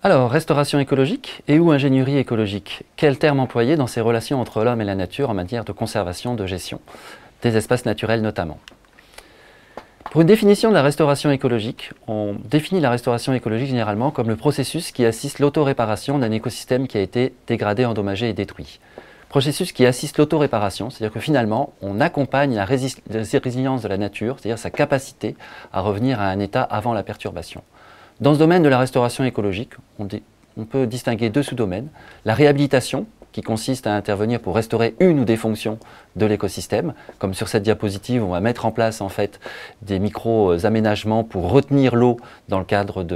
Alors, restauration écologique et ou ingénierie écologique? Quel terme employer dans ces relations entre l'homme et la nature en matière de conservation, de gestion des espaces naturels notamment? Pour une définition de la restauration écologique, on définit la restauration écologique généralement comme le processus qui assiste l'autoréparation d'un écosystème qui a été dégradé, endommagé et détruit. Processus qui assiste l'autoréparation, c'est-à-dire que finalement, on accompagne la résilience de la nature, c'est-à-dire sa capacité à revenir à un état avant la perturbation. Dans ce domaine de la restauration écologique, on peut distinguer deux sous-domaines. La réhabilitation, qui consiste à intervenir pour restaurer une ou des fonctions de l'écosystème, comme sur cette diapositive, on va mettre en place en fait des micro-aménagements pour retenir l'eau dans le cadre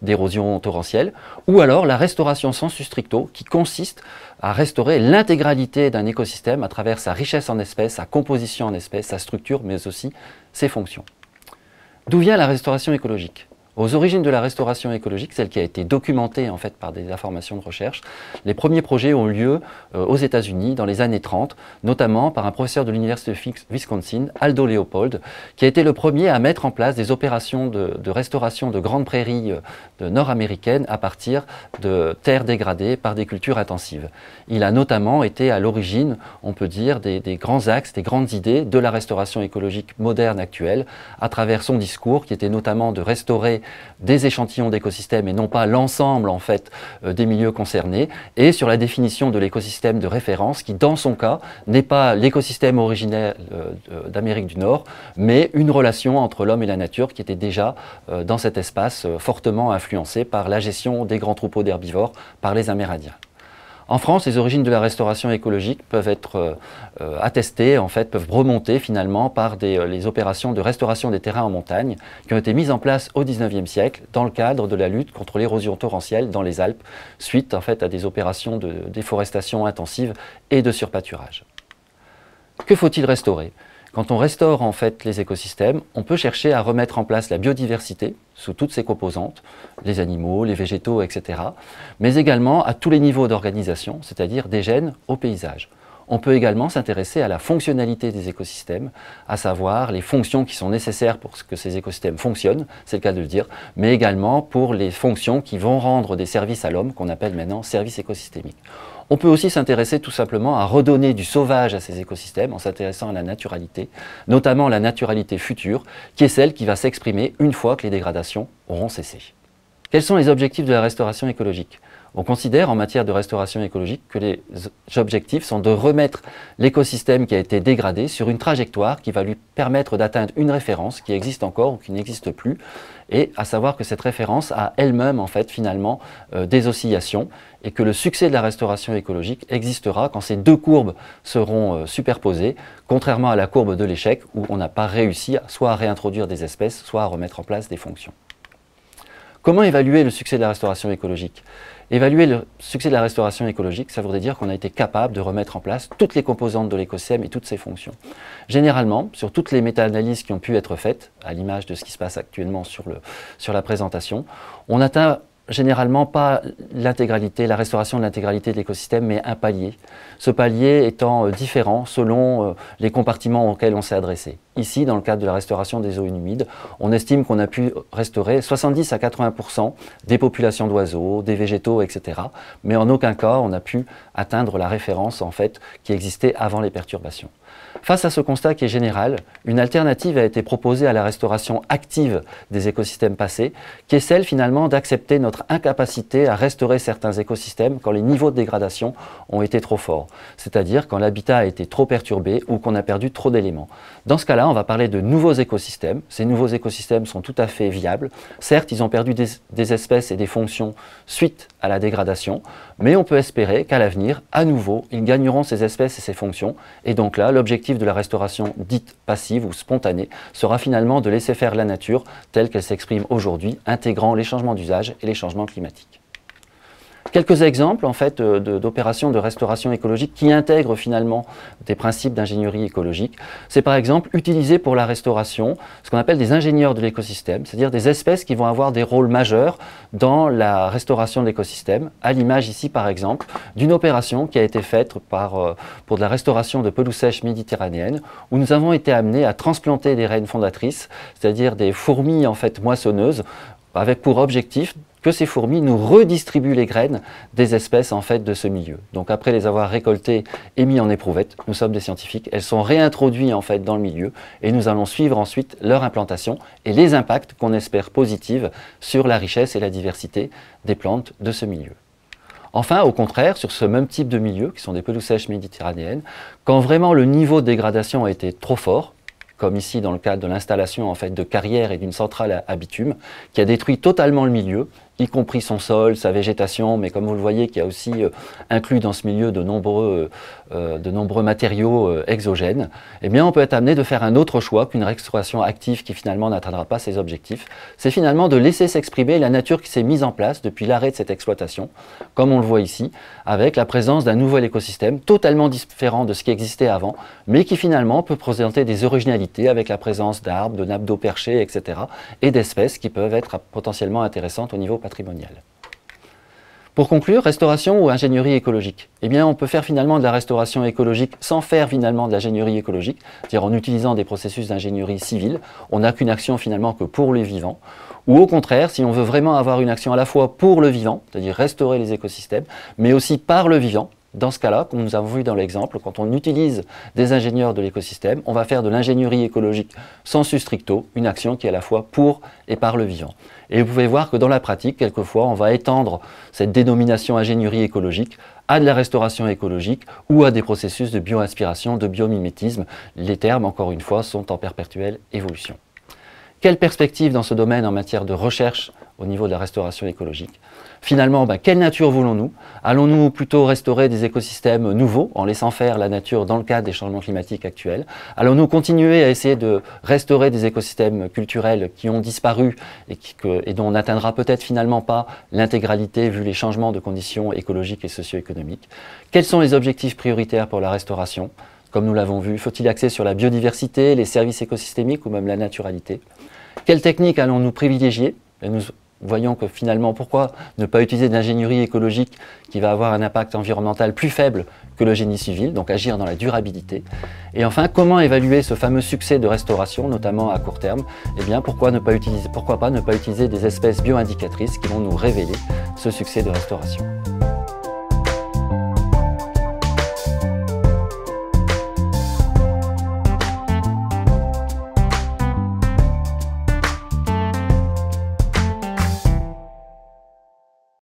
d'érosion torrentielle, ou alors la restauration sensu stricto, qui consiste à restaurer l'intégralité d'un écosystème à travers sa richesse en espèces, sa composition en espèces, sa structure, mais aussi ses fonctions. D'où vient la restauration écologique ? Aux origines de la restauration écologique, celle qui a été documentée en fait par des informations de recherche, les premiers projets ont lieu aux États-Unis dans les années 30, notamment par un professeur de l'université de Wisconsin, Aldo Leopold, qui a été le premier à mettre en place des opérations de restauration de grandes prairies nord-américaines à partir de terres dégradées par des cultures intensives. Il a notamment été à l'origine, on peut dire, des grands axes, des grandes idées de la restauration écologique moderne actuelle, à travers son discours qui était notamment de restaurer des échantillons d'écosystèmes et non pas l'ensemble en fait des milieux concernés, et sur la définition de l'écosystème de référence qui dans son cas n'est pas l'écosystème originaire d'Amérique du Nord, mais une relation entre l'homme et la nature qui était déjà dans cet espace fortement influencé par la gestion des grands troupeaux d'herbivores par les Amérindiens. En France, les origines de la restauration écologique peuvent être attestées, en fait, peuvent remonter finalement par les opérations de restauration des terrains en montagne qui ont été mises en place au XIXe siècle dans le cadre de la lutte contre l'érosion torrentielle dans les Alpes, suite en fait à des opérations de déforestation intensive et de surpâturage. Que faut-il restaurer ? Quand on restaure en fait les écosystèmes, on peut chercher à remettre en place la biodiversité sous toutes ses composantes, les animaux, les végétaux, etc., mais également à tous les niveaux d'organisation, c'est-à-dire des gènes au paysage. On peut également s'intéresser à la fonctionnalité des écosystèmes, à savoir les fonctions qui sont nécessaires pour que ces écosystèmes fonctionnent, c'est le cas de le dire, mais également pour les fonctions qui vont rendre des services à l'homme, qu'on appelle maintenant services écosystémiques. On peut aussi s'intéresser tout simplement à redonner du sauvage à ces écosystèmes en s'intéressant à la naturalité, notamment la naturalité future, qui est celle qui va s'exprimer une fois que les dégradations auront cessé. Quels sont les objectifs de la restauration écologique ? On considère en matière de restauration écologique que les objectifs sont de remettre l'écosystème qui a été dégradé sur une trajectoire qui va lui permettre d'atteindre une référence qui existe encore ou qui n'existe plus, et à savoir que cette référence a elle-même en fait finalement des oscillations, et que le succès de la restauration écologique existera quand ces deux courbes seront superposées, contrairement à la courbe de l'échec où on n'a pas réussi soit à réintroduire des espèces, soit à remettre en place des fonctions. Comment évaluer le succès de la restauration écologique ? Évaluer le succès de la restauration écologique, ça voudrait dire qu'on a été capable de remettre en place toutes les composantes de l'écosystème et toutes ses fonctions. Généralement, sur toutes les méta-analyses qui ont pu être faites, à l'image de ce qui se passe actuellement sur la présentation, on atteint généralement pas l'intégralité, la restauration de l'intégralité de l'écosystème, mais un palier. Ce palier étant différent selon les compartiments auxquels on s'est adressé. Ici, dans le cadre de la restauration des eaux humides, on estime qu'on a pu restaurer 70 à 80% des populations d'oiseaux, des végétaux, etc. Mais en aucun cas, on a pu atteindre la référence en fait, qui existait avant les perturbations. Face à ce constat qui est général, une alternative a été proposée à la restauration active des écosystèmes passés, qui est celle finalement d'accepter notre incapacité à restaurer certains écosystèmes quand les niveaux de dégradation ont été trop forts, c'est-à-dire quand l'habitat a été trop perturbé ou qu'on a perdu trop d'éléments. Dans ce cas-là, on va parler de nouveaux écosystèmes. Ces nouveaux écosystèmes sont tout à fait viables. Certes, ils ont perdu des espèces et des fonctions suite à la dégradation, mais on peut espérer qu'à l'avenir, à nouveau, ils gagneront ces espèces et ces fonctions, et donc là, l'objectif de la restauration dite passive ou spontanée sera finalement de laisser faire la nature telle qu'elle s'exprime aujourd'hui, intégrant les changements d'usage et les changements climatiques. Quelques exemples en fait d'opérations de restauration écologique qui intègrent finalement des principes d'ingénierie écologique. C'est par exemple utiliser pour la restauration ce qu'on appelle des ingénieurs de l'écosystème, c'est-à-dire des espèces qui vont avoir des rôles majeurs dans la restauration de l'écosystème, à l'image ici par exemple d'une opération qui a été faite pour de la restauration de pelouses sèches méditerranéennes, où nous avons été amenés à transplanter des reines fondatrices, c'est-à-dire des fourmis en fait moissonneuses, avec pour objectif que ces fourmis nous redistribuent les graines des espèces en fait de ce milieu. Donc après les avoir récoltées et mis en éprouvette, nous sommes des scientifiques, elles sont réintroduites en fait dans le milieu et nous allons suivre ensuite leur implantation et les impacts qu'on espère positifs sur la richesse et la diversité des plantes de ce milieu. Enfin, au contraire, sur ce même type de milieu, qui sont des pelouses sèches méditerranéennes, quand vraiment le niveau de dégradation a été trop fort, comme ici dans le cadre de l'installation en fait, de carrières et d'une centrale à bitume, qui a détruit totalement le milieu, y compris son sol, sa végétation, mais comme vous le voyez, qui a aussi inclus dans ce milieu de nombreux matériaux exogènes, eh bien on peut être amené de faire un autre choix qu'une restauration active qui finalement n'atteindra pas ses objectifs. C'est finalement de laisser s'exprimer la nature qui s'est mise en place depuis l'arrêt de cette exploitation, comme on le voit ici, avec la présence d'un nouvel écosystème totalement différent de ce qui existait avant, mais qui finalement peut présenter des originalités avec la présence d'arbres, de nappes d'eau perchées, etc., et d'espèces qui peuvent être potentiellement intéressantes au niveau patrimonial. Pour conclure, restauration ou ingénierie écologique? Eh bien, on peut faire finalement de la restauration écologique sans faire finalement de l'ingénierie écologique, c'est-à-dire en utilisant des processus d'ingénierie civile. On n'a qu'une action finalement que pour le vivant. Ou au contraire, si on veut vraiment avoir une action à la fois pour le vivant, c'est-à-dire restaurer les écosystèmes, mais aussi par le vivant. Dans ce cas-là, comme nous avons vu dans l'exemple, quand on utilise des ingénieurs de l'écosystème, on va faire de l'ingénierie écologique sensu stricto, une action qui est à la fois pour et par le vivant. Et vous pouvez voir que dans la pratique, quelquefois, on va étendre cette dénomination ingénierie écologique à de la restauration écologique ou à des processus de bioinspiration, de biomimétisme. Les termes, encore une fois, sont en perpétuelle évolution. Quelle perspective dans ce domaine en matière de recherche au niveau de la restauration écologique? Finalement, quelle nature voulons-nous? Allons-nous plutôt restaurer des écosystèmes nouveaux en laissant faire la nature dans le cadre des changements climatiques actuels? Allons-nous continuer à essayer de restaurer des écosystèmes culturels qui ont disparu et dont on n'atteindra peut-être finalement pas l'intégralité vu les changements de conditions écologiques et socio-économiques? Quels sont les objectifs prioritaires pour la restauration? Comme nous l'avons vu, faut-il axer sur la biodiversité, les services écosystémiques ou même la naturalité? Quelles techniques allons-nous privilégier? Et nous voyons que finalement, pourquoi ne pas utiliser de l'ingénierie écologique qui va avoir un impact environnemental plus faible que le génie civil, donc agir dans la durabilité? Et enfin, comment évaluer ce fameux succès de restauration, notamment à court terme? Eh bien, pourquoi pas ne pas utiliser des espèces bioindicatrices qui vont nous révéler ce succès de restauration?